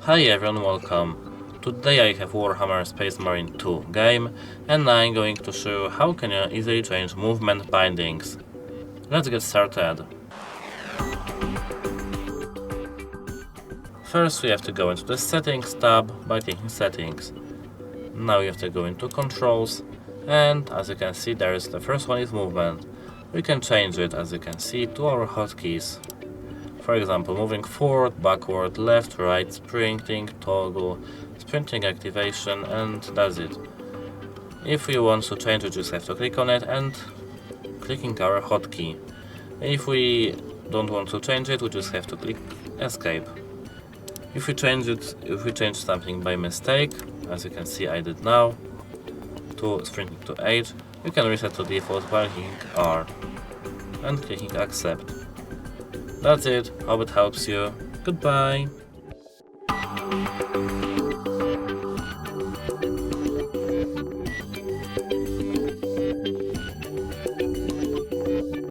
Hi everyone, welcome. Today I have Warhammer Space Marine 2 game and I'm going to show you how can you easily change movement bindings. Let's get started. First we have to go into the settings tab by clicking settings. Now you have to go into controls and as you can see there is the first one is movement. We can change it as you can see to our hotkeys. For example, moving forward, backward, left, right, sprinting, toggle, sprinting activation, and that's it. If we want to change, we just have to click on it and clicking our hotkey. If we don't want to change it, we just have to click escape. If we change something by mistake, as you can see I did now, to sprinting to H, we can reset to default by clicking R and clicking accept. That's it, hope it helps you. Goodbye!